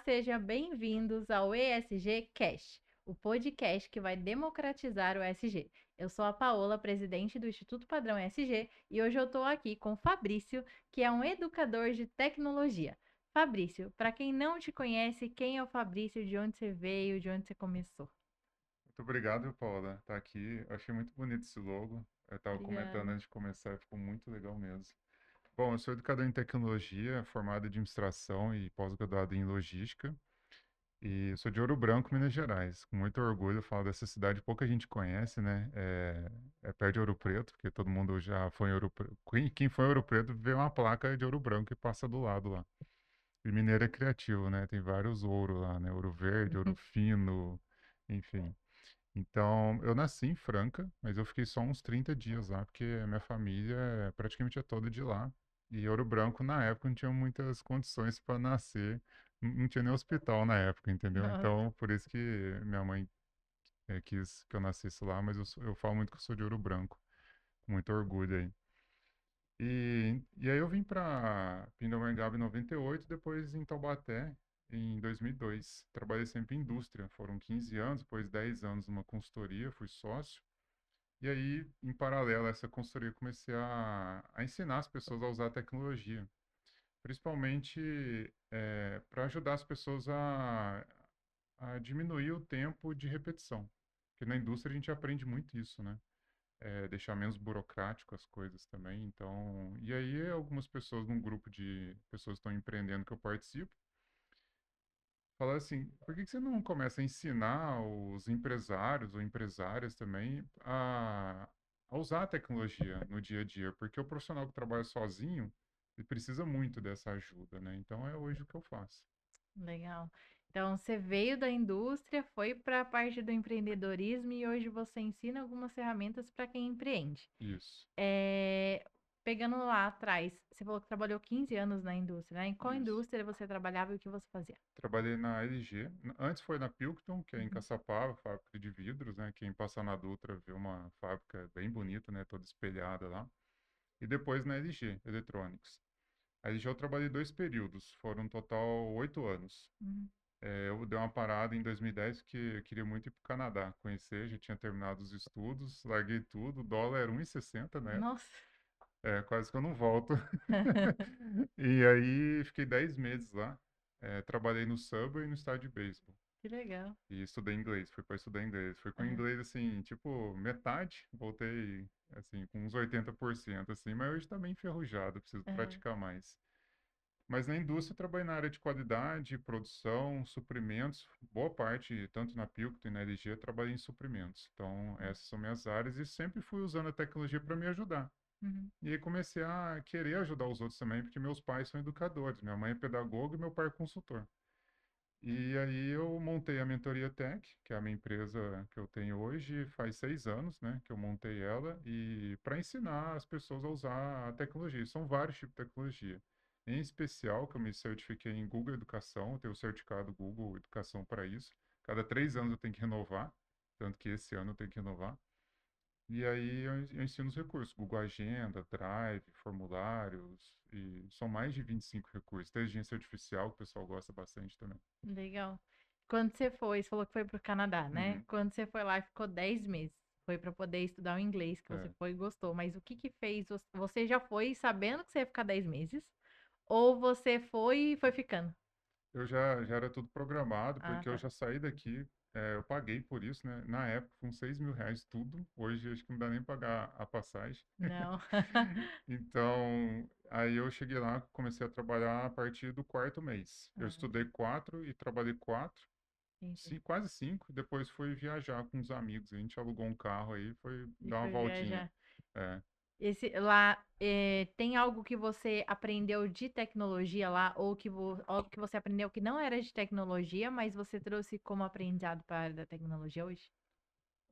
sejam bem-vindos ao ESG Cash, o podcast que vai democratizar o ESG. Eu sou a Paola, presidente do Instituto Padrão ESG, e hoje eu estou aqui com o Fabrício, que é um educador de tecnologia. Fabrício, para quem não te conhece, quem é o Fabrício, de onde você veio, de onde você começou? Muito obrigado, Paula, tá aqui. Eu achei muito bonito esse logo. Eu estava comentando Obrigada. antes de começar, ficou muito legal mesmo. Bom, eu sou educador em tecnologia, formado em administração e pós-graduado em logística. E sou de Ouro Branco, Minas Gerais. Com muito orgulho eu falo dessa cidade, pouca gente conhece, né? É perto de Ouro Preto, porque todo mundo já foi em Ouro Preto. Quem foi em Ouro Preto vê uma placa de Ouro Branco e passa do lado lá. E mineiro é criativo, né? Tem vários ouro lá, né? Ouro verde, ouro fino, enfim. Então, eu nasci em Franca, mas eu fiquei só uns 30 dias lá, porque a minha família praticamente é toda de lá. E Ouro Branco, na época, não tinha muitas condições para nascer, não tinha nem hospital na época, entendeu? Nossa, Então, por isso que minha mãe quis que eu nascesse lá, mas eu falo muito que eu sou de Ouro Branco, com muito orgulho aí. E aí eu vim para Pindamonhangaba em 98, depois em Taubaté em 2002. Trabalhei sempre em indústria, foram 15 anos, depois 10 anos numa consultoria, fui sócio. E aí, em paralelo a essa consultoria, comecei a ensinar as pessoas a usar a tecnologia, principalmente para ajudar as pessoas a diminuir o tempo de repetição. Porque na indústria a gente aprende muito isso, né? Deixar menos burocrático as coisas também. Então, e aí algumas pessoas num grupo de pessoas que estão empreendendo que eu participo, falaram assim, por que que você não começa a ensinar os empresários ou empresárias também a usar a tecnologia no dia a dia? Porque o profissional que trabalha sozinho, ele precisa muito dessa ajuda, né? Então é hoje o que eu faço. legal. Então, você veio da indústria, foi para a parte do empreendedorismo e hoje você ensina algumas ferramentas para quem empreende. Isso, É, pegando lá atrás, você falou que trabalhou 15 anos na indústria, né? Em qual isso. indústria você trabalhava e o que você fazia? Trabalhei na LG. Antes foi na Pilkington, que é em Uhum. Caçapava, fábrica de vidros, né? Quem passar na Dutra vê uma fábrica bem bonita, né? Toda espelhada lá. E depois na LG, Electronics. A LG eu trabalhei 2 períodos, foram um total 8 anos. Uhum. Eu dei uma parada em 2010 porque eu queria muito ir para o Canadá, conhecer, já tinha terminado os estudos, larguei tudo, o dólar era 1,60, né? Nossa, Quase que eu não volto. E aí fiquei 10 meses lá. Trabalhei no Subway e no estádio de beisebol. que legal. E estudei inglês, fui para estudar inglês. Fui com Aham. inglês, assim, tipo, metade. Voltei, assim, com uns 80%, assim. Mas hoje tá bem enferrujado, preciso Aham. praticar mais. Mas na indústria eu trabalhei na área de qualidade, produção, suprimentos. Boa parte, tanto na Pilkington e na LG, eu trabalhei em suprimentos. Então, essas são minhas áreas e sempre fui usando a tecnologia para me ajudar. Uhum. E aí comecei a querer ajudar os outros também, porque meus pais são educadores. Minha mãe é pedagoga e meu pai é consultor. E aí eu montei a Mentoria Tech, que é a minha empresa que eu tenho hoje, faz 6 anos, né, que eu montei ela, e para ensinar as pessoas a usar a tecnologia. São vários tipos de tecnologia. Em especial, que eu me certifiquei em Google Educação, eu tenho o certificado Google Educação para isso. Cada 3 anos eu tenho que renovar, tanto que esse ano eu tenho que renovar. E aí eu ensino os recursos, Google Agenda, Drive, formulários, e são mais de 25 recursos. Inteligência artificial, que o pessoal gosta bastante também. Legal. Quando você falou que foi para o Canadá, né? Uhum. Quando você foi lá e ficou 10 meses, foi para poder estudar o inglês que você É. foi e gostou. Mas o que que fez? Você já foi sabendo que você ia ficar 10 meses? Ou você foi e foi ficando? Eu já era tudo programado, Ah, porque eu tá. já saí daqui, eu paguei por isso, né? Na época, com 6 mil reais tudo. Hoje, acho que não dá nem pagar a passagem. Não. Então, aí eu cheguei lá, comecei a trabalhar a partir do quarto mês. Eu Ah, estudei 4 e trabalhei 4, entendi. quase 5. Depois fui viajar com uns amigos. A gente alugou um carro aí, foi E dar uma foi voltinha. viajar. É. Esse lá tem algo que você aprendeu de tecnologia lá algo que você aprendeu que não era de tecnologia, mas você trouxe como aprendizado para a área da tecnologia hoje?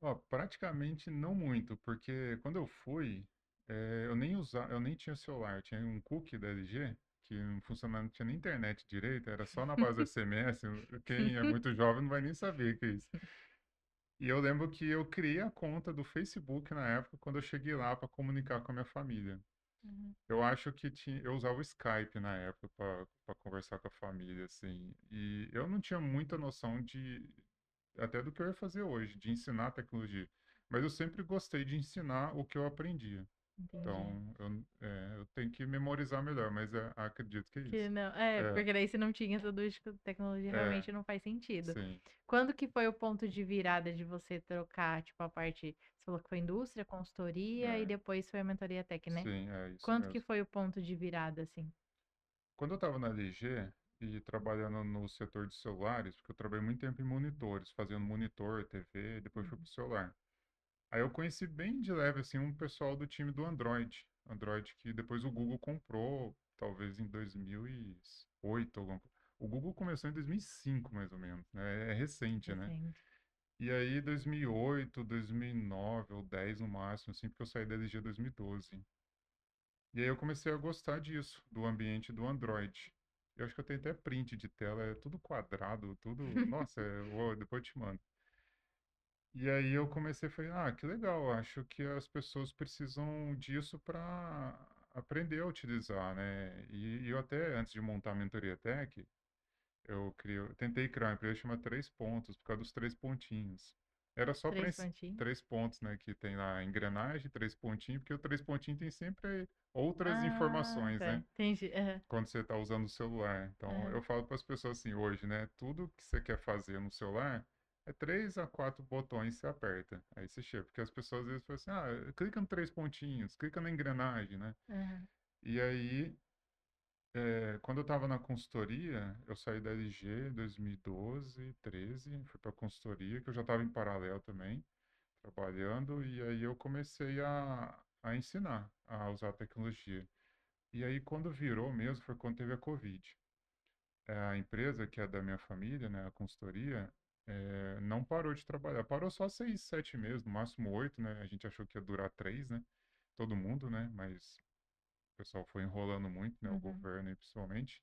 Ó, praticamente não muito, porque quando eu fui, eu nem tinha celular, tinha um cookie da LG que não funcionava, não tinha nem internet direito, era só na base do SMS. Quem é muito jovem não vai nem saber o que é isso. E eu lembro que eu criei a conta do Facebook na época, quando eu cheguei lá para comunicar com a minha família. Uhum. Eu acho que eu usava o Skype na época para conversar com a família, assim. E eu não tinha muita noção até do que eu ia fazer hoje, de ensinar tecnologia. Mas eu sempre gostei de ensinar o que eu aprendia. Entendi. Então, eu tenho que memorizar melhor, mas acredito que é Que isso. não, É, porque daí se não tinha tudo isso, tecnologia é, realmente não faz sentido. sim, Quando que foi o ponto de virada de você trocar, tipo, a parte, você falou que foi indústria, consultoria e é, depois foi a mentoria tech, né? sim, é isso Quanto que mesmo. foi o ponto de virada, assim? Quando eu estava na LG e trabalhando no setor de celulares, porque eu trabalhei muito tempo em monitores, fazendo monitor, TV, depois fui Uhum. para o celular. Aí eu conheci bem de leve, assim, um pessoal do time do Android. Android que depois o Google comprou, talvez em 2008. O Google começou em 2005, mais ou menos, né? É recente, né? Recente. E aí 2008, 2009 ou 10 no máximo, assim, porque eu saí da LG em 2012. E aí eu comecei a gostar disso, do ambiente do Android. Eu acho que eu tenho até print de tela, é tudo quadrado, tudo. Nossa, depois eu te mando. E aí eu comecei a falar, que legal, acho que as pessoas precisam disso para aprender a utilizar, né? E eu até, antes de montar a mentoria tech, eu tentei criar uma empresa chamada Três Pontos, por causa dos três pontinhos. Era só para Três pontinhos. três pontos, né? Que tem lá a engrenagem, três pontinhos, porque o três pontinhos tem sempre outras Ah, informações, tá. né? Entendi. Aham, Quando você está usando o celular. Então, aham. eu falo para as pessoas assim, hoje, né? Tudo que você quer fazer no celular é 3 a 4 botões que você aperta. Aí você chega. Porque as pessoas às vezes falam assim, clica no três pontinhos, clica na engrenagem, né? Aham. E aí, quando eu estava na consultoria, eu saí da LG em 2012, 13, fui para a consultoria, que eu já estava em paralelo também, trabalhando, e aí eu comecei a ensinar a usar a tecnologia. E aí, quando virou mesmo, foi quando teve a Covid. A empresa, que é da minha família, né, a consultoria, não parou de trabalhar. Parou só 6, 7 meses, no máximo 8, né? A gente achou que ia durar 3, né? Todo mundo, né? Mas o pessoal foi enrolando muito, né? O Uhum. governo, aí, principalmente.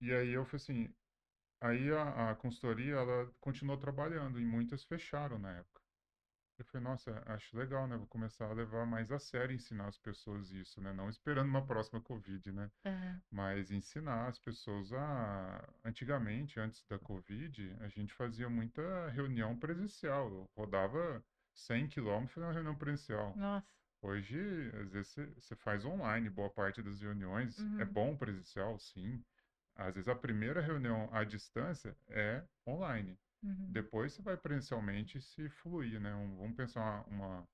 E aí eu falei assim, aí a consultoria, ela continuou trabalhando e muitas fecharam na época. Eu falei, nossa, acho legal, né? Vou começar a levar mais a sério ensinar as pessoas isso, né? Não esperando uma próxima Covid, né? Aham. Mas ensinar as pessoas a... Antigamente, antes da Covid, a gente fazia muita reunião presencial. Eu rodava 100 quilômetros fazendo uma reunião presencial. Nossa. Hoje, às vezes, você faz online, boa parte das reuniões. É Uhum. bom presencial, sim. Às vezes, a primeira reunião à distância é online. Uhum. Depois, você vai presencialmente se fluir, né? Vamos pensar uma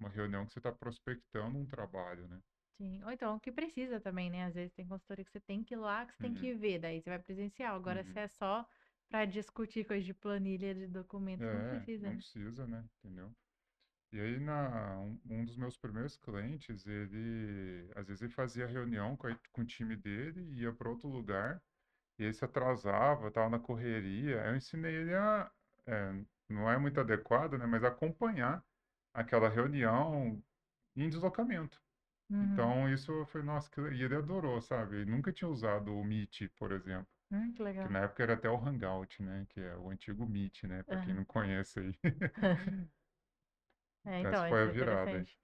reunião que você está prospectando um trabalho, né? Sim. Ou então, o que precisa também, né? Às vezes tem consultoria que você tem que ir lá, que você tem Uhum, que ver, daí você vai presencial. Agora, se uhum. é só para discutir coisa de planilha, de documentos, não precisa, Não né? precisa, né? Entendeu? E aí, um dos meus primeiros clientes, ele, às vezes, ele fazia reunião com o time dele, ia para outro lugar, e ele se atrasava, estava na correria. Eu ensinei ele não é muito adequado, né? Mas acompanhar aquela reunião em deslocamento. Uhum. Então, isso foi, nossa, e ele adorou, sabe? Ele nunca tinha usado o Meet, por exemplo, Que que legal. na época era até o Hangout, né? Que é o antigo Meet, né? Para quem Aham. não conhece aí. É, Então, então, essa foi isso a é virada aí. interessante.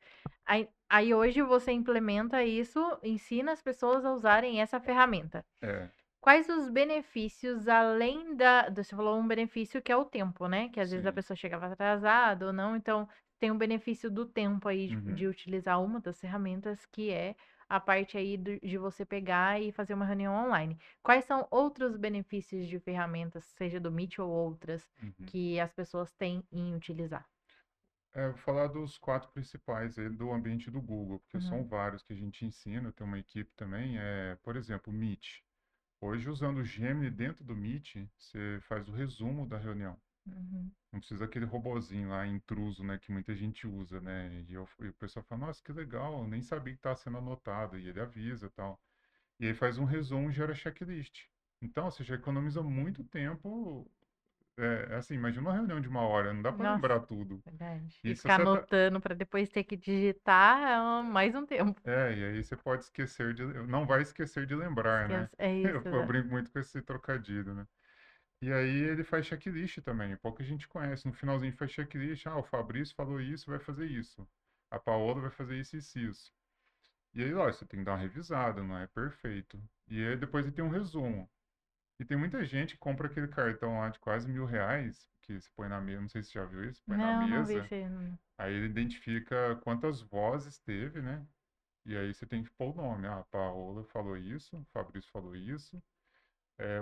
Aí hoje você implementa isso, ensina as pessoas a usarem essa ferramenta. É, Quais os benefícios além você falou um benefício que é o tempo, né? Que às vezes a sim. pessoa chegava atrasada ou não, então tem um benefício do tempo aí de Uhum. utilizar uma das ferramentas que é a parte aí de você pegar e fazer uma reunião online. Quais são outros benefícios de ferramentas, seja do Meet ou outras, Uhum. que as pessoas têm em utilizar? Vou falar dos quatro principais aí do ambiente do Google, porque são Uhum, vários que a gente ensina, tem uma equipe também. Por exemplo, o Meet. Hoje, usando o Gemini dentro do Meet, você faz o resumo da reunião. uhum. Não precisa aquele robozinho lá, intruso, né, que muita gente usa, né? E o pessoal fala, nossa, que legal, eu nem sabia que estava sendo anotado. E ele avisa e tal. E aí faz um resumo e gera checklist. Então, você já economiza muito tempo. Assim, imagina uma reunião de 1 hora, não dá para Nossa, lembrar tudo. verdade. E E se ficar você tá, anotando para depois ter que digitar mais um tempo. e aí você pode esquecer não vai esquecer de lembrar, né? Esquece. É isso, Eu exato. brinco muito com esse trocadilho, né? E aí ele faz checklist também, pouca gente conhece. No finalzinho faz checklist, o Fabrício falou isso, vai fazer isso. a Paola vai fazer isso e isso. E aí, lógico, você tem que dar uma revisada, não é perfeito. E aí depois ele tem um resumo. E tem muita gente que compra aquele cartão lá de quase R$ 1.000, que você põe na mesa, não sei se você já viu isso, põe na Não, não vi mesa, esse. aí ele identifica quantas vozes teve, né? E aí você tem que pôr o nome. Ah, a Paola falou isso, o Fabrício falou isso.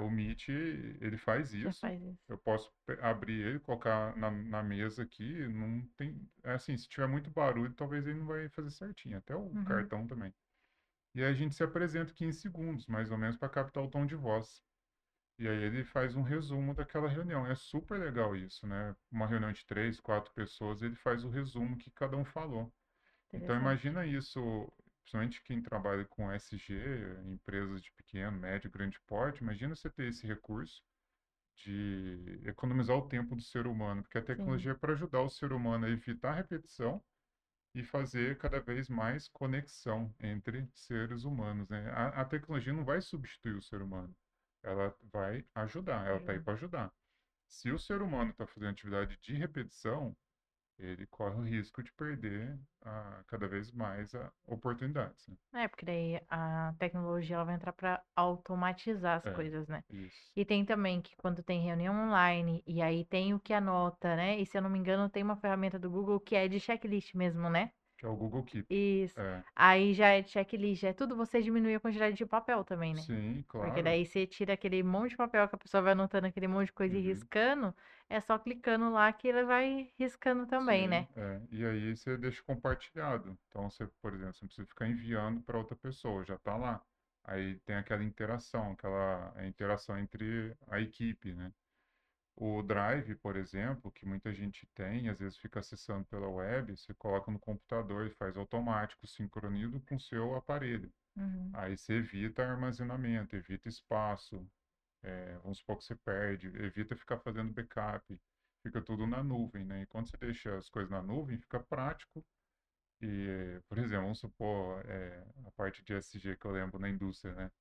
O Meet, ele faz Já isso. faz isso. Eu posso abrir ele, colocar na mesa aqui. Não tem. É assim, se tiver muito barulho, talvez ele não vai fazer certinho. Até o Uhum. cartão também. E aí a gente se apresenta 15 segundos, mais ou menos, para captar o tom de voz. E aí ele faz um resumo daquela reunião. É super legal isso, né? Uma reunião de 3, 4 pessoas, ele faz o resumo que cada um falou. Então Interessante. imagina isso, principalmente quem trabalha com SG, empresas de pequeno, médio, grande porte, imagina você ter esse recurso de economizar o tempo do ser humano, porque a Sim, tecnologia é para ajudar o ser humano a evitar a repetição e fazer cada vez mais conexão entre seres humanos, né? A tecnologia não vai substituir o ser humano, ela vai ajudar, ela está aí ajuda. para ajudar. Se o ser humano está fazendo atividade de repetição, ele corre o risco de perder cada vez mais oportunidades, né? É, porque daí a tecnologia ela vai entrar para automatizar as É, coisas, né? isso. E tem também que quando tem reunião online e aí tem o que anota, né? E se eu não me engano, tem uma ferramenta do Google que é de checklist mesmo, né? Que é o Google Keep. Isso. É, Aí já é de checklist, é tudo você diminuir a quantidade de papel também, né? sim, Porque claro. daí você tira aquele monte de papel que a pessoa vai anotando aquele monte de coisa e Uhum. riscando, é só clicando lá que ele vai riscando também, Sim, né? é. E aí você deixa compartilhado. Então você, por exemplo, você não precisa ficar enviando para outra pessoa, já está lá. Aí tem aquela interação, aquela interação entre a equipe, né? O Drive, por exemplo, que muita gente tem, às vezes fica acessando pela web, você coloca no computador e faz automático, sincronizo com o seu aparelho. Uhum. Aí você evita armazenamento, evita espaço, vamos supor que você perde, evita ficar fazendo backup, fica tudo na nuvem, né? E quando você deixa as coisas na nuvem, fica prático. E, por exemplo, vamos supor, a parte de SG que eu lembro na indústria, né?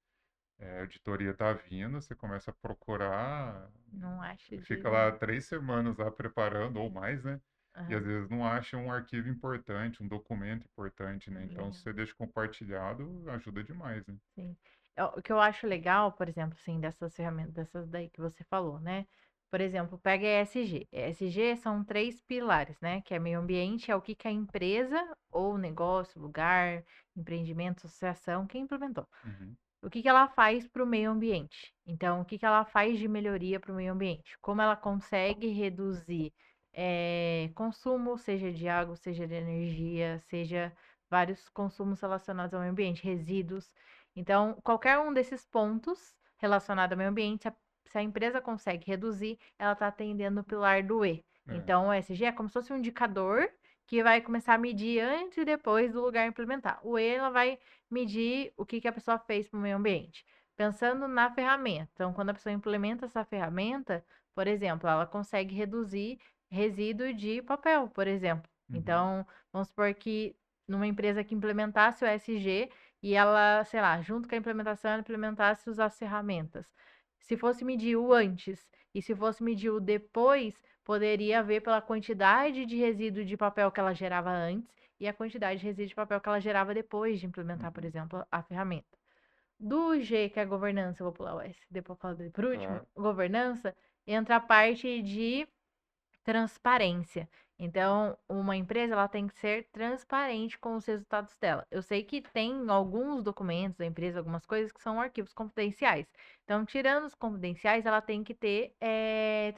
A auditoria tá vindo, você começa a procurar, Não acho de fica lá 3 semanas lá preparando, ou mais, né? E às Aham, vezes não acha um arquivo importante, um documento importante, né? Então, se legal. você deixa compartilhado, ajuda demais, né? Sim. O que eu acho legal, por exemplo, assim, dessas ferramentas, dessas daí que você falou, né? Por exemplo, pega ESG. ESG são três pilares, né? Que é meio ambiente, é o que que a empresa ou negócio, lugar, empreendimento, associação, quem implementou. Uhum, O que que ela faz para o meio ambiente? Então, o que que ela faz de melhoria para o meio ambiente? Como ela consegue reduzir consumo, seja de água, seja de energia, seja vários consumos relacionados ao meio ambiente, resíduos. Então, qualquer um desses pontos relacionado ao meio ambiente, se a empresa consegue reduzir, ela está atendendo o pilar do E. é, Então, o ESG é como se fosse um indicador que vai começar a medir antes e depois do lugar implementar. O E, ela vai medir o que que a pessoa fez para o meio ambiente. Pensando na ferramenta. Então, quando a pessoa implementa essa ferramenta, por exemplo, ela consegue reduzir resíduo de papel, por exemplo. uhum, Então, vamos supor que numa empresa que implementasse o ESG e ela, sei lá, junto com a implementação, ela implementasse as ferramentas. Se fosse medir o antes e se fosse medir o depois, poderia ver pela quantidade de resíduo de papel que ela gerava antes e a quantidade de resíduo de papel que ela gerava depois de implementar, por uhum, exemplo, a ferramenta. Do G, que é a governança, eu vou pular o S, depois eu falo dele por último, claro. governança, entra a parte de transparência. Então, uma empresa ela tem que ser transparente com os resultados dela. Eu sei que tem alguns documentos da empresa, algumas coisas que são arquivos confidenciais. Então, tirando os confidenciais, ela tem que ter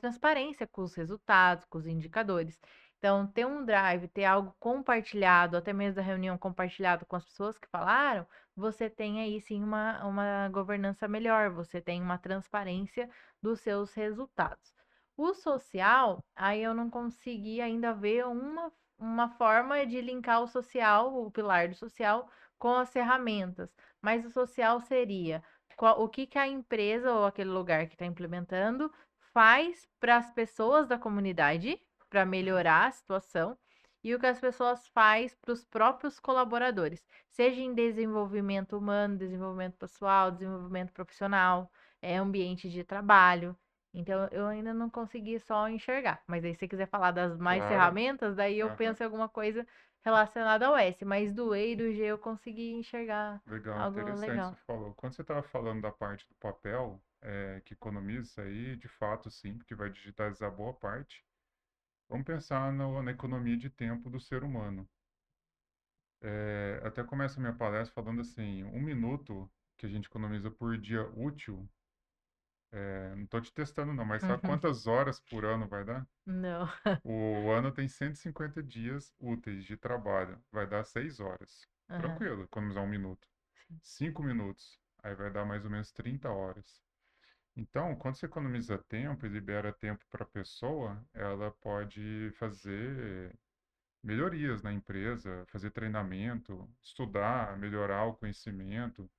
transparência com os resultados, com os indicadores. Então, ter um drive, ter algo compartilhado, até mesmo da reunião compartilhado com as pessoas que falaram, você tem aí sim uma governança melhor, você tem uma transparência dos seus resultados. O social, aí eu não consegui ainda ver uma forma de linkar o social, o pilar do social, com as ferramentas. Mas o social seria o que que a empresa ou aquele lugar que está implementando faz para as pessoas da comunidade para melhorar a situação e o que as pessoas faz para os próprios colaboradores, seja em desenvolvimento humano, desenvolvimento pessoal, desenvolvimento profissional, ambiente de trabalho. Então, eu ainda não consegui só enxergar. Mas aí, se você quiser falar das mais Claro. ferramentas, daí eu Aham. penso em alguma coisa relacionado ao S, mas do E e do G eu consegui enxergar Legal, algo interessante legal. você falou. Quando você estava falando da parte do papel, que economiza isso aí, de fato, sim, porque vai digitalizar boa parte. Vamos pensar na economia de tempo do ser humano. Até começo a minha palestra falando assim, 1 minuto que a gente economiza por dia útil, não estou te testando não, mas sabe Uhum. quantas horas por ano vai dar? Não. O ano tem 150 dias úteis de trabalho, vai dar 6 horas. Aham, Tranquilo, economizar 1 minuto. sim. 5 minutos, aí vai dar mais ou menos 30 horas. Então, quando você economiza tempo e libera tempo para a pessoa, ela pode fazer melhorias na empresa, fazer treinamento, estudar, melhorar o conhecimento.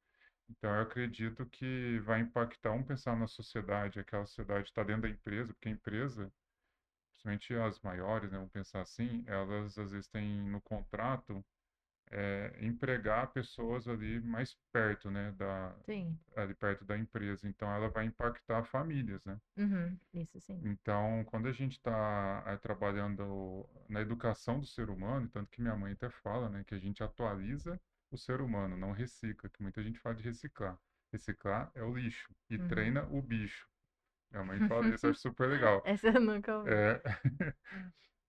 Então, eu acredito que vai impactar, um, pensar na sociedade, aquela sociedade está dentro da empresa, porque a empresa, principalmente as maiores, né, vamos pensar assim, elas às vezes têm no contrato empregar pessoas ali mais perto, né, Sim. ali perto da empresa. Então, ela vai impactar famílias, né? Uhum, isso sim. Então, quando a gente está trabalhando na educação do ser humano, tanto que minha mãe até fala, né, que a gente atualiza o ser humano, não recicla, que muita gente fala de reciclar. Reciclar é o lixo e Uhum. treina o bicho. Minha mãe fala isso, eu acho super legal. Essa eu nunca ouvi. É,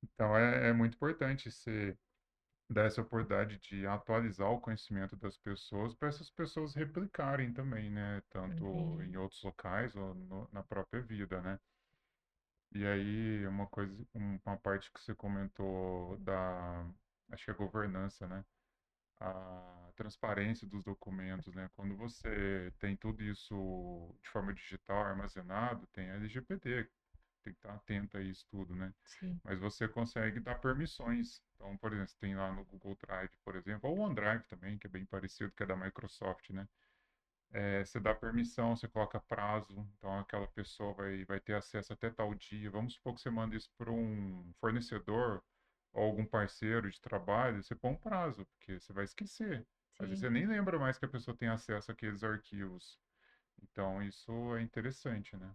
então, é muito importante você dar essa oportunidade de atualizar o conhecimento das pessoas para essas pessoas replicarem também, né, tanto Entendi. em outros locais ou na própria vida, né? E aí, uma coisa, uma parte que você comentou acho que é governança, né? A transparência dos documentos, né? Quando você tem tudo isso de forma digital, armazenado, tem a LGPD, tem que estar atento a isso tudo, né? Sim, Mas você consegue dar permissões. Então, por exemplo, tem lá no Google Drive, por exemplo, ou o OneDrive também, que é bem parecido, que é da Microsoft, né? Você dá permissão, você coloca prazo, então aquela pessoa vai ter acesso até tal dia. Vamos supor que você manda isso para um fornecedor ou algum parceiro de trabalho, você põe um prazo, porque você vai esquecer. Às vezes sim, você nem lembra mais que a pessoa tem acesso àqueles arquivos. Então isso é interessante, né?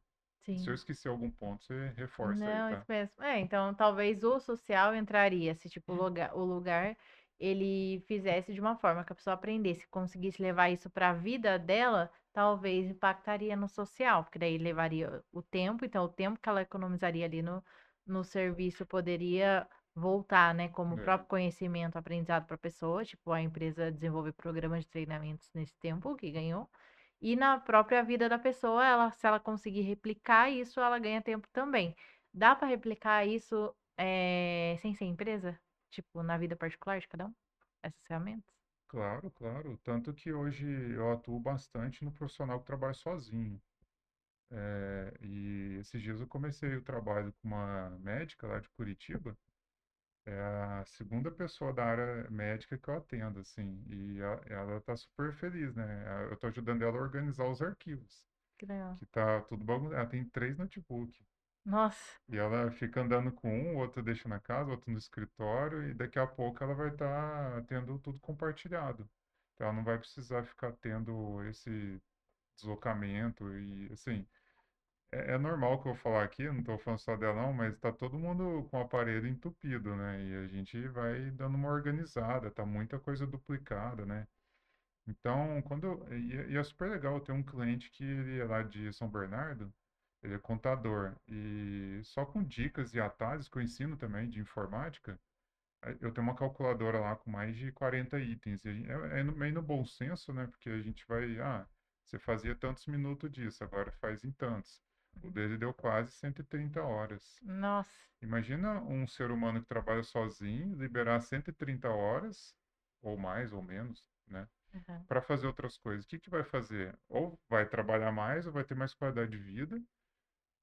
Se eu sim. esquecer algum ponto, você reforça aí, Não, isso tá? mesmo. É, então talvez o social entraria, se tipo o lugar ele fizesse de uma forma que a pessoa aprendesse, conseguisse levar isso para a vida dela, talvez impactaria no social, porque daí levaria o tempo, então o tempo que ela economizaria ali no serviço poderia voltar, né, como É, próprio conhecimento, aprendizado para a pessoa, tipo a empresa desenvolver programas de treinamentos nesse tempo que ganhou. E na própria vida da pessoa, se ela conseguir replicar isso, ela ganha tempo também. Dá para replicar isso, sem ser empresa? Tipo, na vida particular de cada um? Essas ferramentas? claro, claro. Tanto que hoje eu atuo bastante no profissional que trabalha sozinho. E esses dias eu comecei o trabalho com uma médica lá de Curitiba. É a segunda pessoa da área médica que eu atendo, assim, e ela tá super feliz, né? Eu tô ajudando ela a organizar os arquivos, Que legal. que tá tudo bagunçado. Ela tem 3 notebooks. Nossa. E ela fica andando com um, o outro deixa na casa, o outro no escritório, e daqui a pouco ela vai estar tendo tudo compartilhado. Então ela não vai precisar ficar tendo esse deslocamento e, assim, é normal que eu vou falar aqui, eu não estou falando só dela não, mas está todo mundo com o aparelho entupido, né? E a gente vai dando uma organizada, tá muita coisa duplicada, né? Então, e é super legal ter um cliente que ele é lá de São Bernardo, ele é contador, e só com dicas e atalhos que eu ensino também de informática, eu tenho uma calculadora lá com mais de 40 itens. E meio no bom senso, né? Porque a gente vai, você fazia tantos minutos disso, agora faz em tantos. O dele deu quase 130 horas. Nossa. Imagina um ser humano que trabalha sozinho, liberar 130 horas, ou mais ou menos, né? Aham. Para fazer outras coisas. O que que vai fazer? Ou vai trabalhar mais, ou vai ter mais qualidade de vida,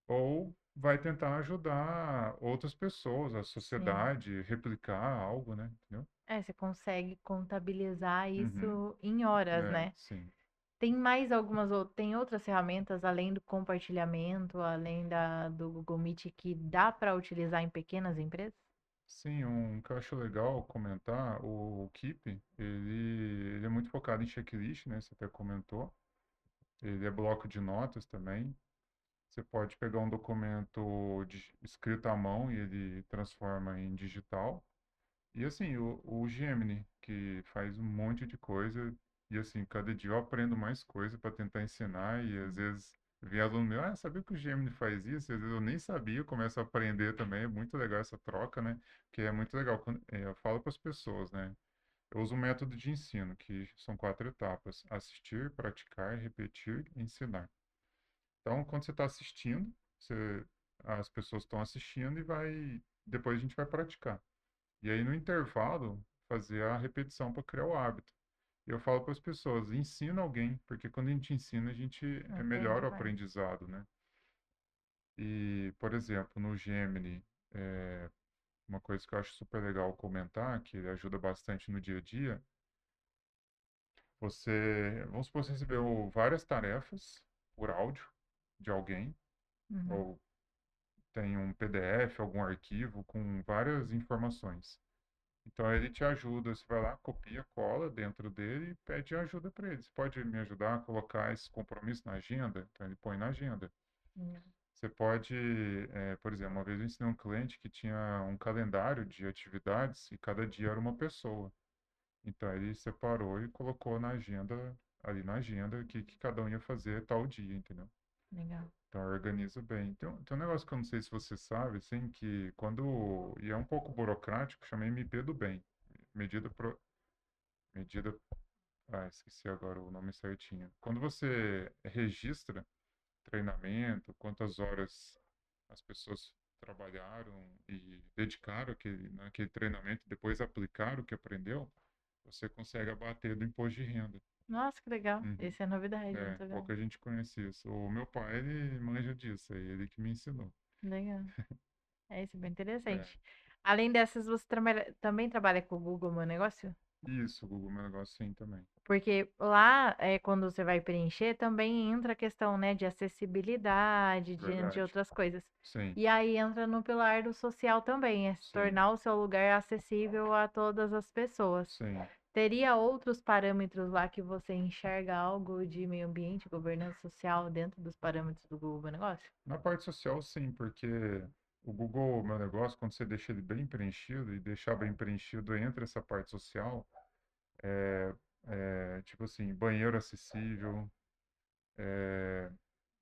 ou vai tentar ajudar outras pessoas, a Sim. sociedade, replicar algo, né? Entendeu? Você consegue contabilizar Uhum. isso em horas, né? Sim. Tem mais tem outras ferramentas além do compartilhamento, além do Google Meet que dá para utilizar em pequenas empresas? Sim, um que eu acho legal comentar, o Keep, ele é muito focado em checklist, né? Você até comentou. Ele é bloco de notas também. Você pode pegar um documento escrito à mão e ele transforma em digital. E assim, o Gemini, que faz um monte de coisa, e assim, cada dia eu aprendo mais coisa para tentar ensinar, e às Hum. vezes vem aluno meu, ah, sabia que o Gemini faz isso? Às vezes eu nem sabia, eu começo a aprender também, é muito legal essa troca, né? Que é muito legal, eu falo para as pessoas, né? Eu uso um método de ensino, que são 4 etapas: assistir, praticar, repetir e ensinar. Então, quando você está assistindo, as pessoas estão assistindo e depois a gente vai praticar. E aí, no intervalo, fazer a repetição para criar o hábito. E eu falo para as pessoas, ensina alguém, porque quando a gente ensina, a gente melhora Entendi o mais. aprendizado, né? E, por exemplo, no Gemini, é, uma coisa que eu acho super legal comentar, que ajuda bastante no dia a dia, vamos supor, você recebeu várias tarefas por áudio de alguém, Uhum. ou tem um PDF, algum arquivo com várias informações. Então ele te ajuda, você vai lá, copia, cola dentro dele e pede ajuda para ele. Você pode me ajudar a colocar esse compromisso na agenda? Então ele põe na agenda. Uhum. Você pode, por exemplo, uma vez eu ensinei um cliente que tinha um calendário de atividades e cada dia era uma pessoa. Então ele separou e colocou na agenda, ali na agenda, que cada um ia fazer tal dia, entendeu? Legal. Então organiza bem. Tem um negócio que eu não sei se você sabe, assim, que quando. E é um pouco burocrático, chama MP do bem. Medida, medida. Ah, esqueci agora o nome certinho. Quando você registra treinamento, quantas horas as pessoas trabalharam e dedicaram naquele treinamento, depois aplicaram o que aprendeu, você consegue abater do imposto de renda. Nossa, que legal. Uhum. Esse é novidade, É, muito legal. pouca gente conhece isso. O meu pai, ele manja disso aí, ele que me ensinou. Legal. É isso, bem É, interessante. Além dessas, você também trabalha com o Google Meu Negócio? isso, o Google Meu Negócio sim também. Porque lá, quando você vai preencher, também entra a questão, né, de acessibilidade, de Verdade. outras coisas. Sim, E aí entra no pilar do social também, é se sim, tornar o seu lugar acessível a todas as pessoas. sim. Teria outros parâmetros lá que você enxerga algo de meio ambiente, governança social dentro dos parâmetros do Google Meu Negócio? Na parte social, sim, porque o Google Meu Negócio, quando você deixa ele bem preenchido, e deixar bem preenchido entre essa parte social, tipo assim, banheiro acessível, é,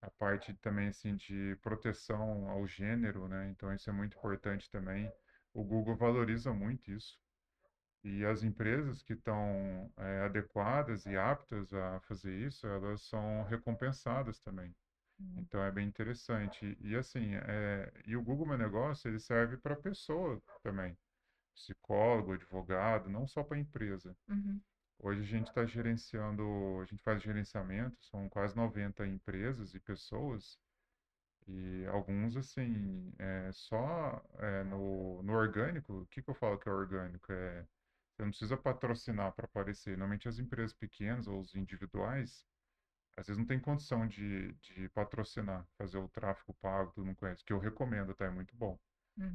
a parte também, assim, de proteção ao gênero, né? Então, isso é muito importante também. O Google valoriza muito isso. E as empresas que estão adequadas e aptas a fazer isso, elas são recompensadas também. Hum. Então é bem interessante. E assim, e o Google Meu Negócio, ele serve para pessoa também. Psicólogo, advogado, não só para empresa. Uhum. Hoje a gente está gerenciando, a gente faz gerenciamento, são quase 90 empresas e pessoas, e alguns, assim, só no orgânico. O que eu falo que é orgânico? Você não precisa patrocinar para aparecer. Normalmente as empresas pequenas ou os individuais, às vezes não tem condição de patrocinar, fazer o tráfego pago, todo mundo conhece, que eu recomendo, tá? É muito bom.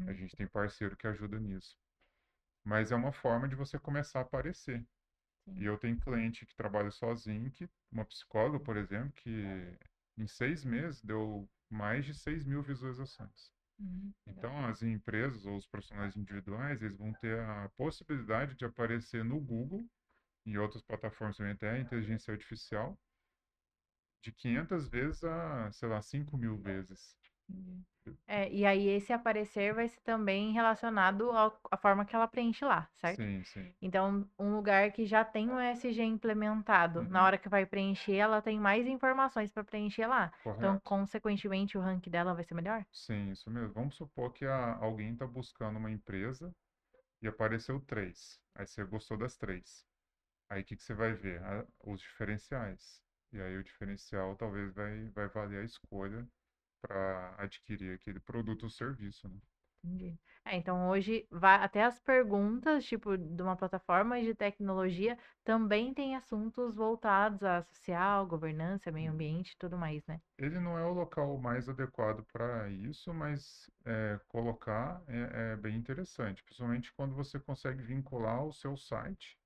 A Uhum. gente tem parceiro que ajuda nisso. Mas é uma forma de você começar a aparecer. E Sim. eu tenho cliente que trabalha sozinho, uma psicóloga, por exemplo, que em 6 meses deu mais de 6 mil visualizações. Legal. Então, as empresas ou os profissionais individuais, eles vão ter a possibilidade de aparecer no Google, em outras plataformas também até, inteligência artificial, de 500 vezes a, sei lá, 5 mil vezes. Entendi. E aí esse aparecer vai ser também relacionado à forma que ela preenche lá, certo? Sim, sim. Então, um lugar que já tem o ESG implementado, na Uhum, hora que vai preencher, ela tem mais informações para preencher lá. Então, correto. consequentemente, o rank dela vai ser melhor? Sim, isso mesmo. Vamos supor que alguém está buscando uma empresa e apareceu três. Aí você gostou das três. Aí o que você vai ver? Os diferenciais. E aí o diferencial talvez vai valer a escolha para adquirir aquele produto ou serviço, né? Entendi. Então hoje até as perguntas, tipo, de uma plataforma de tecnologia, também tem assuntos voltados a social, governança, meio Hum. ambiente e tudo mais, né? Ele não é o local mais adequado para isso, mas colocar é bem interessante, principalmente quando você consegue vincular o seu site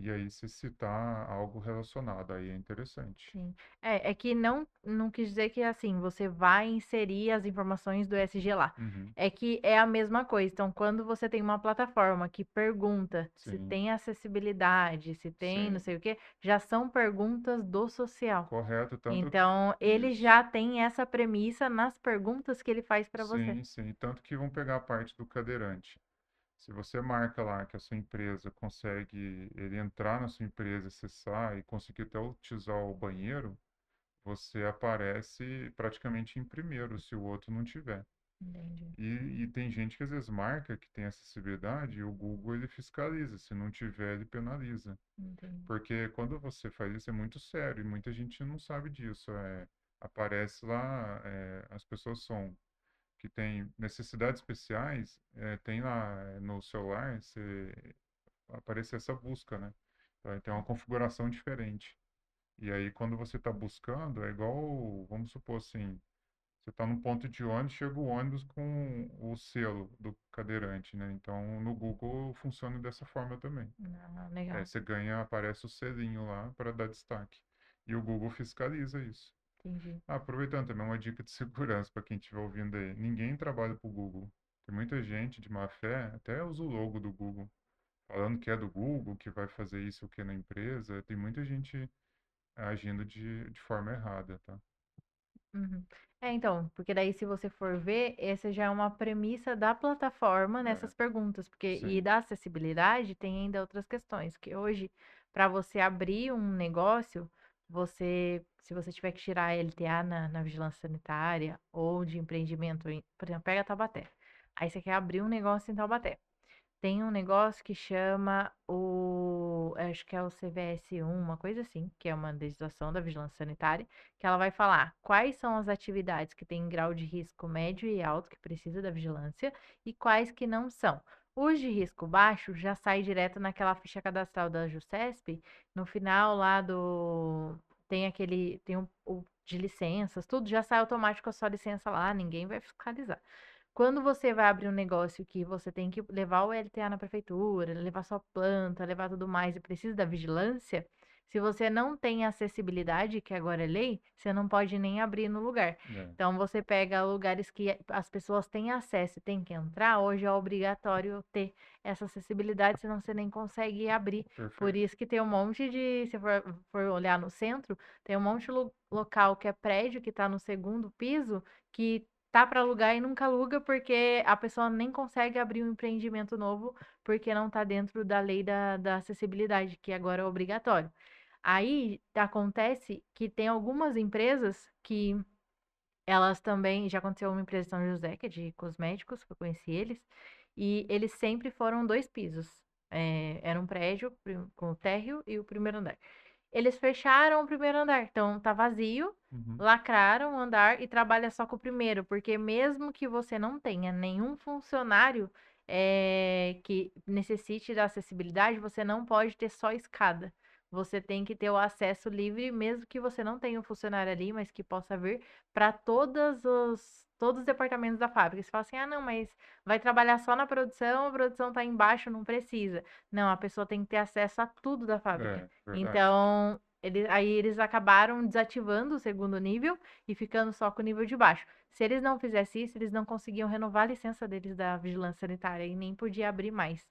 e aí se citar algo relacionado, aí é interessante. Sim. É que não quis dizer que assim, você vai inserir as informações do ESG lá. Uhum, É que é a mesma coisa. Então, quando você tem uma plataforma que pergunta se sim, tem acessibilidade, se tem não sim, sei o quê, já são perguntas do social. correto, tanto Então, ele isso. já tem essa premissa nas perguntas que ele faz para você. Sim, sim, tanto que vão pegar a parte do cadeirante. Se você marca lá que a sua empresa consegue ele entrar na sua empresa, acessar e conseguir até utilizar o banheiro, você aparece praticamente em primeiro, se o outro não tiver. Entendi, E tem gente que às vezes marca que tem acessibilidade e o Google ele fiscaliza, se não tiver ele penaliza. entendi. Porque quando você faz isso é muito sério e muita gente não sabe disso. Aparece lá, as pessoas são que têm necessidades especiais, tem lá no celular, aparece essa busca, né? Então, tem uma configuração diferente. E aí, quando você está buscando, é igual, vamos supor assim, você está num ponto de ônibus, chega o ônibus com o selo do cadeirante, né? Então, no Google funciona dessa forma também. Ah, legal, Você ganha, aparece o selinho lá para dar destaque. E o Google fiscaliza isso. entendi. Aproveitando também uma dica de segurança para quem estiver ouvindo aí. Ninguém trabalha para o Google. Tem muita gente de má fé, até usa o logo do Google, falando que é do Google, que vai fazer isso o que na empresa. Tem muita gente agindo de forma errada, tá? Uhum. Então, porque daí se você for ver, essa já é uma premissa da plataforma É, nessas perguntas, porque e sim. da acessibilidade tem ainda outras questões, que hoje, para você abrir um negócio, se você tiver que tirar a LTA na vigilância sanitária ou de empreendimento, por exemplo, pega Taubaté. Aí você quer abrir um negócio em Taubaté. Tem um negócio que chama acho que é o CVS1, uma coisa assim, que é uma legislação da vigilância sanitária, que ela vai falar quais são as atividades que têm grau de risco médio e alto que precisa da vigilância e quais que não são. Os de risco baixo já sai direto naquela ficha cadastral da JuSesp, no final lá tem o de licenças, tudo já sai automático a sua licença lá, ninguém vai fiscalizar. Quando você vai abrir um negócio que você tem que levar o LTA na prefeitura, levar sua planta, levar tudo mais e precisa da vigilância, se você não tem acessibilidade, que agora é lei, você não pode nem abrir no lugar. É, Então você pega lugares que as pessoas têm acesso e têm que entrar, hoje é obrigatório ter essa acessibilidade, senão você nem consegue abrir. Por perfeito. isso que tem um monte de, se for olhar no centro, tem um monte de local que é prédio que está no segundo piso, que tá para alugar e nunca aluga porque a pessoa nem consegue abrir um empreendimento novo porque não tá dentro da lei da acessibilidade, que agora é obrigatório. Aí acontece que tem algumas empresas que elas também, já aconteceu uma empresa em São José, que é de cosméticos, que eu conheci eles, e eles sempre foram dois pisos. Era um prédio com o térreo e o primeiro andar. Eles fecharam o primeiro andar, então tá vazio, Uhum. lacraram o andar e trabalha só com o primeiro, porque mesmo que você não tenha nenhum funcionário que necessite da acessibilidade, você não pode ter só escada. Você tem que ter o acesso livre, mesmo que você não tenha um funcionário ali, mas que possa vir para todos os departamentos da fábrica. Você fala assim, ah, não, mas vai trabalhar só na produção, a produção está embaixo, não precisa. Não, a pessoa tem que ter acesso a tudo da fábrica. É, verdade. Então, aí eles acabaram desativando o segundo nível e ficando só com o nível de baixo. Se eles não fizessem isso, eles não conseguiam renovar a licença deles da vigilância sanitária e nem podia abrir mais.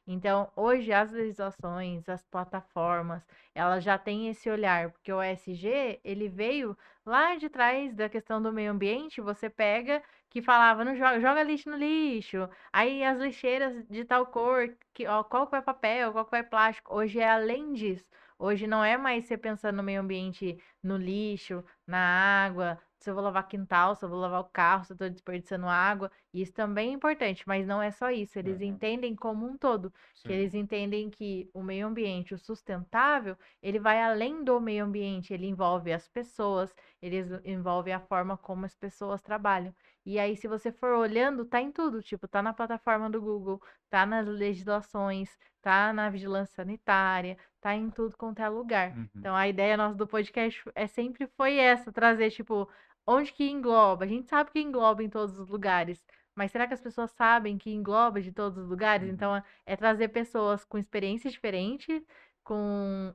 Então, hoje as legislações, as plataformas, elas já têm esse olhar, porque o ESG, ele veio lá de trás da questão do meio ambiente, você pega que falava, não joga lixo no lixo, aí as lixeiras de tal cor, ó, qual que vai papel, qual que vai plástico, hoje é além disso. Hoje não é mais você pensando no meio ambiente, no lixo, na água, se eu vou lavar quintal, se eu vou lavar o carro, se eu estou desperdiçando água. Isso também é importante, mas não é só isso. Eles Aham, entendem como um todo, que sim. eles entendem que o meio ambiente, o sustentável, ele vai além do meio ambiente, ele envolve as pessoas, ele envolve a forma como as pessoas trabalham. E aí, se você for olhando, tá em tudo, tipo, tá na plataforma do Google, tá nas legislações, tá na vigilância sanitária, tá em tudo quanto é lugar. Uhum. Então, a ideia nossa do podcast sempre foi essa, trazer, tipo, onde que engloba? A gente sabe que engloba em todos os lugares, mas será que as pessoas sabem que engloba de todos os lugares? Uhum. Então, é trazer pessoas com experiências diferentes, com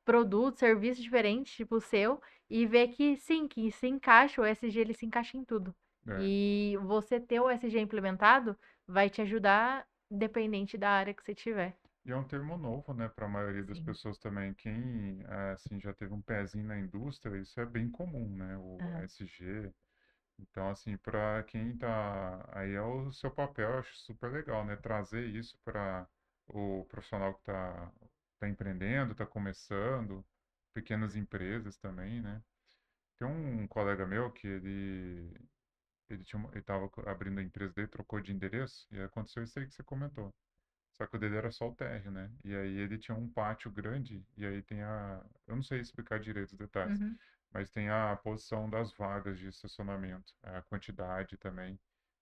produtos, serviços diferentes, tipo o seu, e ver que sim, que se encaixa, o ESG ele se encaixa em tudo. É. E você ter o ESG implementado vai te ajudar, independente da área que você tiver. E é um termo novo, né, para a maioria das Sim. pessoas também. Quem, assim, já teve um pezinho na indústria, isso é bem comum, né, o Aham. ESG. Então, assim, para quem tá aí é o seu papel, eu acho super legal, né, trazer isso para o profissional que tá empreendendo, está começando, pequenas empresas também, né. Tem um colega meu que ele estava abrindo a empresa dele, trocou de endereço, e aconteceu isso aí que você comentou. Só que o dele era só o térreo, né? E aí ele tinha um pátio grande, e aí tem a. Eu não sei explicar direito os detalhes, Uhum. mas tem a posição das vagas de estacionamento, a quantidade também.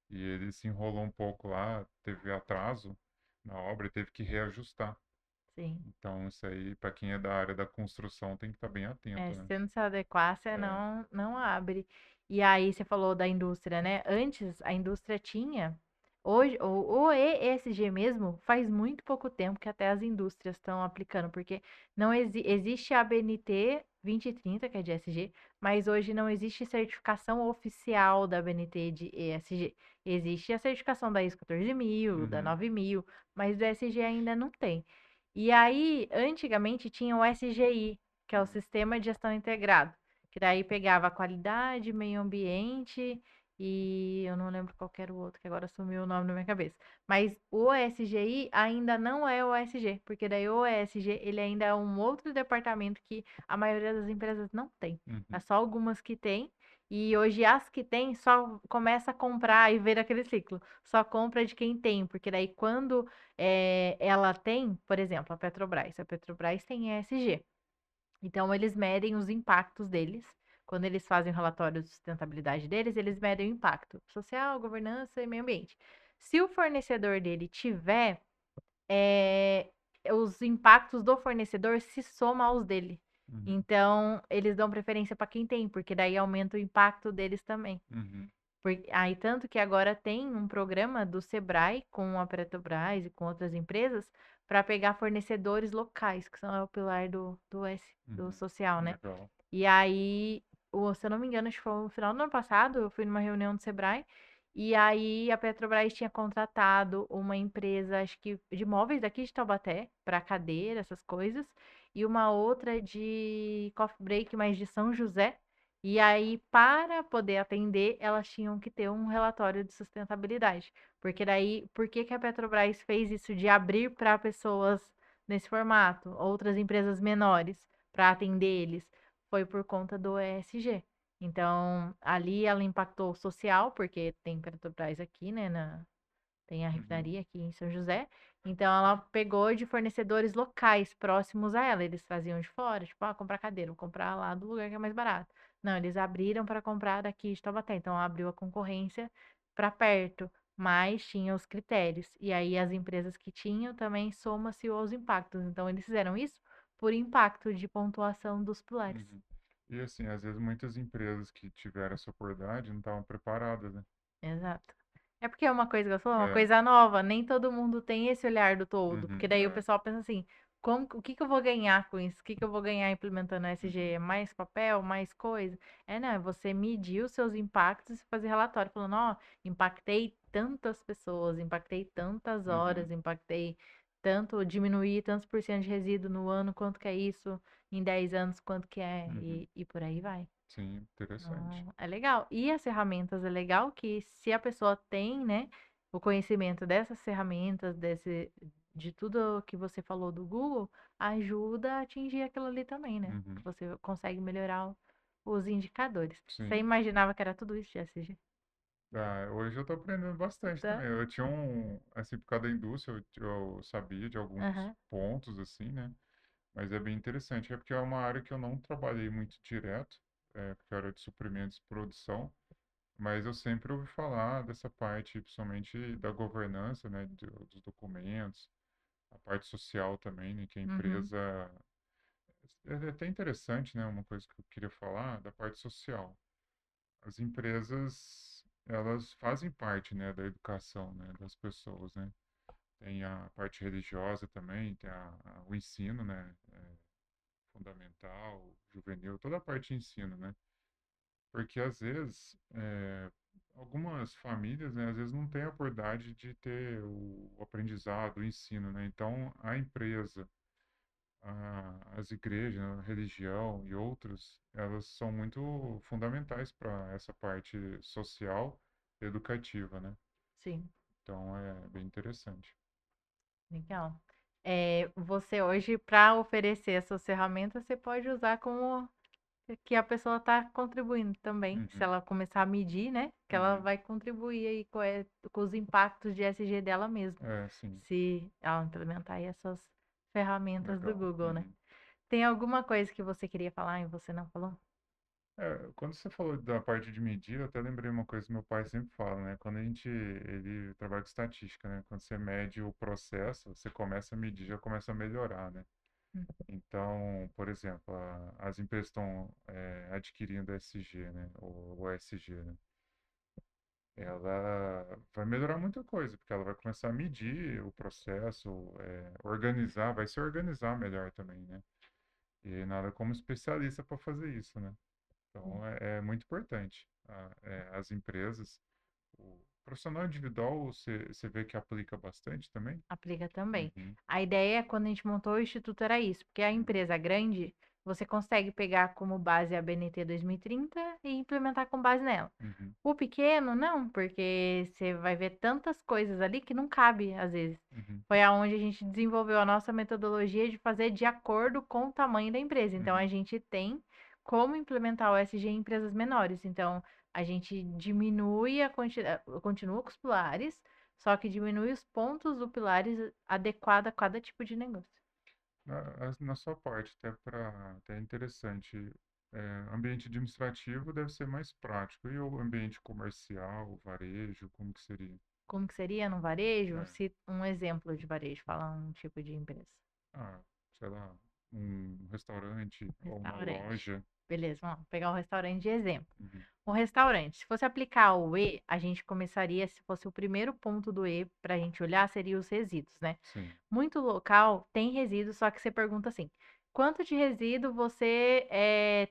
E ele se enrolou um pouco lá, teve atraso na obra e teve que reajustar. Sim. Então, isso aí, para quem é da área da construção, tem que estar bem atento, Se né? você não se adequar, você É. não abre. E aí você falou da indústria, né? Antes a indústria tinha. Hoje, o ESG mesmo, faz muito pouco tempo que até as indústrias estão aplicando, porque não existe a ABNT 2030, que é de ESG, mas hoje não existe certificação oficial da ABNT de ESG. Existe a certificação da ISO 14000, da Uhum. 9000, mas do ESG ainda não tem. E aí, antigamente tinha o SGI, que é o Sistema de Gestão Integrado, que daí pegava a qualidade, meio ambiente e eu não lembro qual que era o outro, que agora sumiu o nome na minha cabeça. Mas o ESGI ainda não é o ESG, porque daí o ESG ele ainda é um outro departamento que a maioria das empresas não tem. É Uhum. só algumas que tem. E hoje as que tem só começa a comprar e ver aquele ciclo. Só compra de quem tem, porque daí quando ela tem, por exemplo, a Petrobras. A Petrobras tem ESG. Então, eles medem os impactos deles. Quando eles fazem o relatório de sustentabilidade deles, eles medem o impacto social, governança e meio ambiente. Se o fornecedor dele tiver, eh, os impactos do fornecedor se somam aos dele. Uhum. Então, eles dão preferência para quem tem, porque daí aumenta o impacto deles também. Uhum. Aí, tanto que agora tem um programa do Sebrae com a Petrobras e com outras empresas para pegar fornecedores locais, que são o pilar do Uhum. social, né? Legal. E aí, se eu não me engano, acho que foi no final do ano passado, eu fui numa reunião do Sebrae, e aí a Petrobras tinha contratado uma empresa, acho que de móveis daqui de Taubaté, para cadeira, essas coisas, e uma outra de coffee break, mas de São José. E aí, para poder atender, elas tinham que ter um relatório de sustentabilidade. Porque daí, por que que a Petrobras fez isso de abrir para pessoas nesse formato, outras empresas menores, para atender eles? Foi por conta do ESG. Então, ali ela impactou o social, porque tem Petrobras aqui, né, tem a Uhum. refinaria aqui em São José. Então, ela pegou de fornecedores locais próximos a ela. Eles faziam de fora, tipo, comprar cadeira, vou comprar lá do lugar que é mais barato. Não, eles abriram para comprar daqui de Taubaté. Então, ela abriu a concorrência para perto, mas tinha os critérios. E aí, as empresas que tinham também soma-se aos impactos. Então, eles fizeram isso por impacto de pontuação dos pilares. Uhum. E assim, às vezes muitas empresas que tiveram essa oportunidade não estavam preparadas, né? Exato. É porque é uma coisa que eu sou, uma É. coisa nova, nem todo mundo tem esse olhar do todo, porque Uhum. daí o É. pessoal pensa assim, o que que eu vou ganhar com isso? O que que eu vou ganhar implementando a Uhum. SG? Mais papel, mais coisa? Não, é você medir os seus impactos e fazer relatório, falando, ó, impactei tantas pessoas, impactei tantas Uhum. horas, impactei tanto, diminuí tantos por cento de resíduo no ano, quanto que é isso, em 10 anos, quanto que é, Uhum. e por aí vai. Sim, interessante. É legal. E as ferramentas é legal que se a pessoa tem, né, o conhecimento dessas ferramentas, de tudo que você falou do Google, ajuda a atingir aquilo ali também, né? Que Uhum. você consegue melhorar os indicadores. Você Sim. imaginava que era tudo isso, Jessica? Ah, hoje eu tô aprendendo bastante Tá? também. Eu tinha assim, por causa da indústria, eu sabia de alguns Aham. pontos, assim, né? Mas é bem interessante. É porque é uma área que eu não trabalhei muito direto, porque era de suprimentos e produção. Mas eu sempre ouvi falar dessa parte, principalmente da governança, né, dos documentos, a parte social também, né, que a Uhum. empresa... É até interessante, né, uma coisa que eu queria falar da parte social. As empresas, elas fazem parte, né, da educação, né, das pessoas, né? Tem a parte religiosa também, tem o ensino, né, fundamental, juvenil, toda a parte de ensino, né? Porque às vezes algumas famílias, né, às vezes não têm a oportunidade de ter o aprendizado, o ensino, né? Então a empresa, as igrejas, a religião e outros, elas são muito fundamentais para essa parte social e educativa, né? Sim, Então é bem interessante. legal. Você hoje, para oferecer essas ferramentas, você pode usar como que a pessoa está contribuindo também. Se Uhum, ela começar a medir, né? Que ela uhum. vai contribuir aí com os impactos de SG dela mesma. É, sim, Se ela implementar aí essas ferramentas do legal. Google, né? Uhum. Tem alguma coisa que você queria falar e você não falou? Quando você falou da parte de medir, eu até lembrei uma coisa que meu pai sempre fala, né? Ele trabalha com estatística, né? Quando você mede o processo, você começa a medir, já começa a melhorar, né? Hum. Então, por exemplo, as empresas estão adquirindo SG, né? O SG, né? Ela vai melhorar muita coisa, porque ela vai começar a medir o processo, organizar, vai se organizar melhor também, né? E nada como especialista para fazer isso, né? Então é muito importante. As empresas, o profissional individual, você vê que aplica bastante também? Aplica também. Uhum, A ideia, quando a gente montou o instituto, era isso, porque a uhum, empresa grande, você consegue pegar como base a BNT 2030 e implementar com base nela. uhum, O pequeno, não, porque você vai ver tantas coisas ali que não cabe, às vezes. uhum, Foi aonde a gente desenvolveu a nossa metodologia de fazer de acordo com o tamanho da empresa. Então, a uhum. gente tem como implementar o SG em empresas menores. Então, a gente diminui a quantidade, continua com os pilares, só que diminui os pontos do pilares adequado a cada tipo de negócio. Na sua parte, até é interessante, ambiente administrativo deve ser mais prático. E o ambiente comercial, o varejo, como que seria? Como que seria no varejo? É, Se um exemplo de varejo, fala um tipo de empresa. ah, sei lá, um restaurante ou uma Restaurante. loja. Beleza, vamos pegar o restaurante de exemplo. Uhum, Um restaurante, se fosse aplicar o E, a gente começaria, se fosse o primeiro ponto do E para a gente olhar, seria os resíduos, né? sim. Muito local tem resíduo, só que você pergunta assim: quanto de resíduo você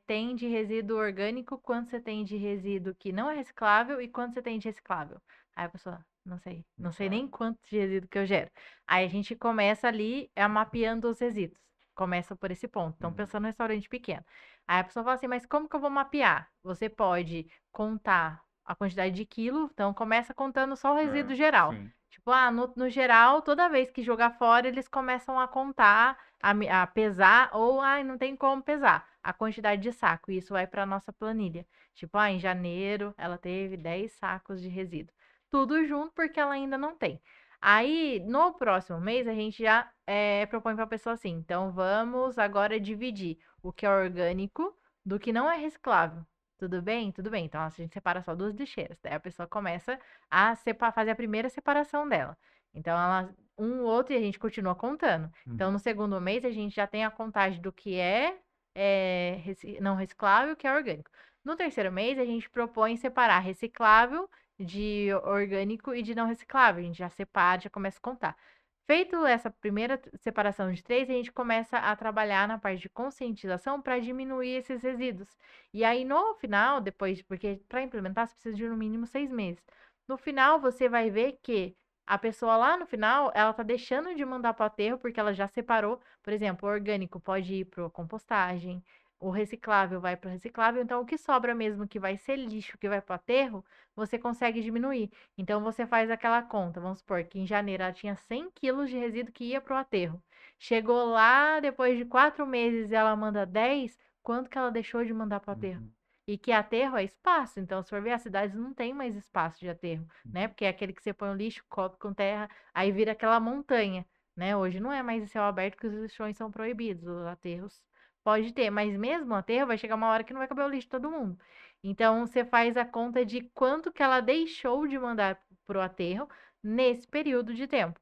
tem de resíduo orgânico, quanto você tem de resíduo que não é reciclável e quanto você tem de reciclável? Aí a pessoa, não sei, Não não sei nem sabe. quanto de resíduo que eu gero. Aí a gente começa ali mapeando os resíduos. Começa por esse ponto. Então, Uhum, pensando no restaurante pequeno. Aí a pessoa fala assim, mas como que eu vou mapear? Você pode contar a quantidade de quilo, então começa contando só o resíduo geral. sim. Tipo, no geral, toda vez que jogar fora, eles começam a contar, a pesar, ou, não tem como pesar a quantidade de saco. E isso vai para nossa planilha. Tipo, em janeiro, ela teve 10 sacos de resíduo. Tudo junto, porque ela ainda não tem. Aí, no próximo mês, a gente já propõe para a pessoa assim: então, vamos agora dividir o que é orgânico do que não é reciclável. Tudo bem? Tudo bem. Então, a gente separa só duas lixeiras. Daí a pessoa começa a fazer a primeira separação dela. Então, um outro e a gente continua contando. Então, Uhum, no segundo mês, a gente já tem a contagem do que não reciclável, que é orgânico. No terceiro mês, a gente propõe separar reciclável de orgânico e de não reciclável. A gente já separa, já começa a contar. Feito essa primeira separação de três, a gente começa a trabalhar na parte de conscientização para diminuir esses resíduos. E aí, no final, depois, porque para implementar, você precisa de no mínimo 6 meses. No final, você vai ver que a pessoa lá no final, ela tá deixando de mandar para o aterro porque ela já separou. Por exemplo, o orgânico pode ir para compostagem, o reciclável vai para o reciclável. Então, o que sobra mesmo que vai ser lixo, que vai para o aterro, você consegue diminuir. Então, você faz aquela conta. Vamos supor que em janeiro ela tinha 100 quilos de resíduo que ia para o aterro. Chegou lá, depois de 4 meses, ela manda 10. Quanto que ela deixou de mandar para o aterro? uhum, E que aterro é espaço. Então, se for ver, as cidades não tem mais espaço de aterro, né? uhum, Porque é aquele que você põe o lixo, cobre com terra, aí vira aquela montanha, né? Hoje não é mais em céu aberto que os lixões são proibidos. Os aterros pode ter, mas mesmo o aterro vai chegar uma hora que não vai caber o lixo de todo mundo. Então, você faz a conta de quanto que ela deixou de mandar pro aterro nesse período de tempo.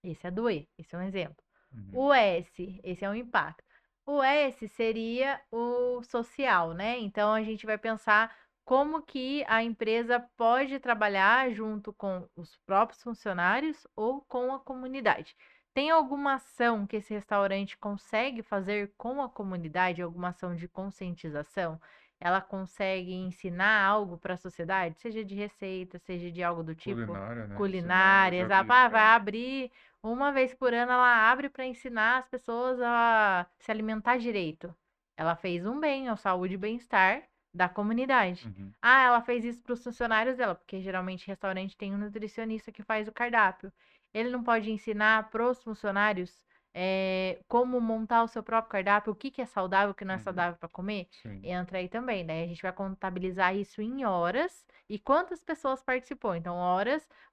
Esse é do E, esse é um exemplo. uhum, O S, esse é um impacto. O S seria o social, né? Então a gente vai pensar como que a empresa pode trabalhar junto com os próprios funcionários ou com a comunidade. Tem alguma ação que esse restaurante consegue fazer com a comunidade, alguma ação de conscientização? Ela consegue ensinar algo para a sociedade, seja de receita, seja de algo do tipo Culinária, né? Ensinar, eu culinária, já exato. vi. Ah, vai abrir uma vez por ano, ela abre para ensinar as pessoas a se alimentar direito. Ela fez um bem ao saúde e bem-estar da comunidade. Uhum, Ah, ela fez isso para os funcionários dela, porque geralmente restaurante tem um nutricionista que faz o cardápio. Ele não pode ensinar para os funcionários como montar o seu próprio cardápio, o que que é saudável, o que não é uhum, saudável para comer? sim. Entra aí também, né? A gente vai contabilizar isso em horas e quantas pessoas participou. Então,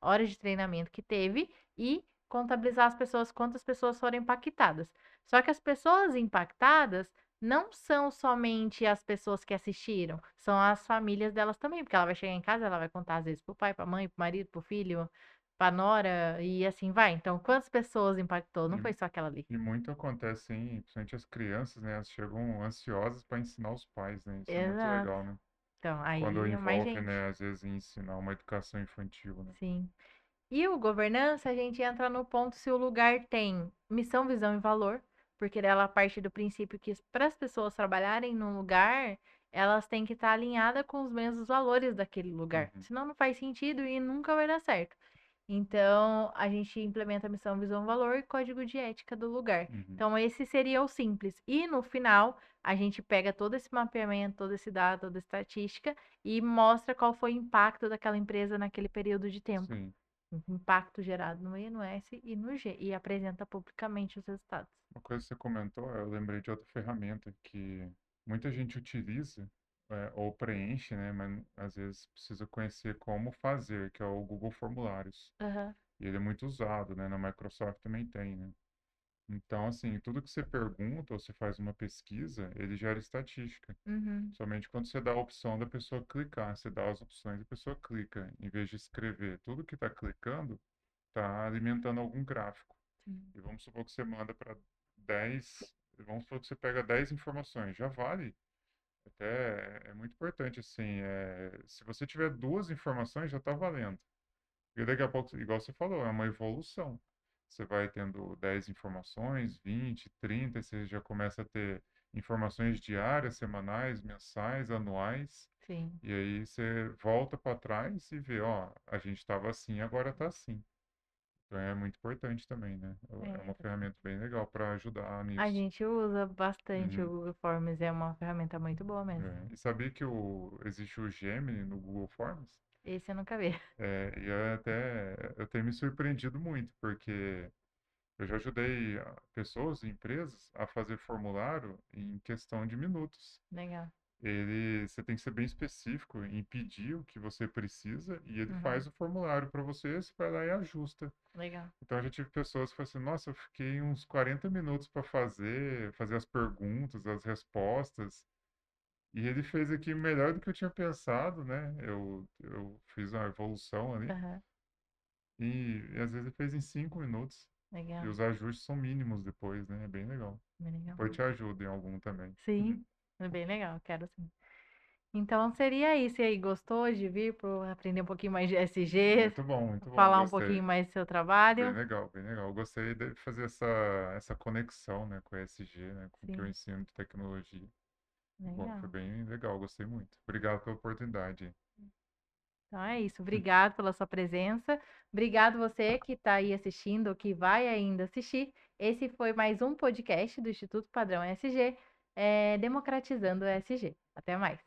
horas de treinamento que teve e contabilizar as pessoas, quantas pessoas foram impactadas. Só que as pessoas impactadas não são somente as pessoas que assistiram, são as famílias delas também, porque ela vai chegar em casa, ela vai contar às vezes pro pai, pra mãe, pro marido, pro filho, pra nora e assim vai. Então, quantas pessoas impactou? Não E, foi só aquela ali. e muito acontece, hein? Principalmente as crianças, né? Elas chegam ansiosas para ensinar os pais, né? Isso é muito Exato. legal, né? Então, Quando aí é mais envolve, gente. né? Às vezes em ensinar uma educação infantil, né? Sim. E o governança, a gente entra no ponto se o lugar tem missão, visão e valor, porque ela parte do princípio que para as pessoas trabalharem num lugar, elas têm que estar alinhadas com os mesmos valores daquele lugar. Uhum, Senão não faz sentido e nunca vai dar certo. Então, a gente implementa a missão, visão, valor e código de ética do lugar. uhum, Então, esse seria o simples. E no final, a gente pega todo esse mapeamento, todo esse dado, toda essa estatística e mostra qual foi o impacto daquela empresa naquele período de tempo. sim. O impacto gerado no E, no S e no G, e apresenta publicamente os resultados. Uma coisa que você comentou, eu lembrei de outra ferramenta que muita gente utiliza ou preenche, né? Mas às vezes precisa conhecer como fazer, que é o Google Formulários. Aham. E ele é muito usado, né? Na Microsoft também tem, né? Então, assim, tudo que você pergunta ou você faz uma pesquisa, ele gera estatística. Uhum. Somente quando você dá a opção da pessoa clicar, você dá as opções, a pessoa clica, em vez de escrever. Tudo que está clicando está alimentando algum gráfico. Sim. E vamos supor que você manda para 10, vamos supor que você pega 10 informações, já vale. Até é muito importante, assim, se você tiver duas informações, já está valendo. E daqui a pouco, igual você falou, é uma evolução. Você vai tendo 10 informações, 20, 30, você já começa a ter informações diárias, semanais, mensais, anuais. Sim. E aí você volta para trás e vê, ó, a gente estava assim, agora está assim. Então é muito importante também, né? É uma É. ferramenta bem legal para ajudar A nisso. gente usa bastante o Uhum. Google Forms, é uma ferramenta muito boa mesmo. É. E sabia que existe o Gemini no Google Forms? Esse eu nunca vi. E eu tenho me surpreendido muito, porque eu já ajudei pessoas, empresas, a fazer formulário em questão de minutos. Legal. Você tem que ser bem específico em pedir o que você precisa e ele Uhum. faz o formulário para você, você vai lá e ajusta. Legal. Então eu já tive pessoas que falaram assim, nossa, eu fiquei uns 40 minutos para fazer as perguntas, as respostas, e ele fez aqui melhor do que eu tinha pensado, né? Eu fiz uma evolução ali, Aham. e às vezes ele fez em 5 minutos. E Legal. os ajustes são mínimos depois, né? É bem legal. Bem legal. Depois te ajuda em algum também. Sim. É bem legal, quero sim. Então seria isso. E aí, gostou de vir para aprender um pouquinho mais de SG, Muito bom, falar um pouquinho gostei. mais do seu trabalho? Bem legal. Eu gostei de fazer essa conexão, né, com a ESG, né, com o que eu Sim, ensino de tecnologia. Bom, foi legal. bem legal, gostei muito. Obrigado pela oportunidade. Então é isso. Obrigado pela sua presença. Obrigado você que está aí assistindo ou que vai ainda assistir. Esse foi mais um podcast do Instituto Padrão ESG, democratizando o ESG. Até mais.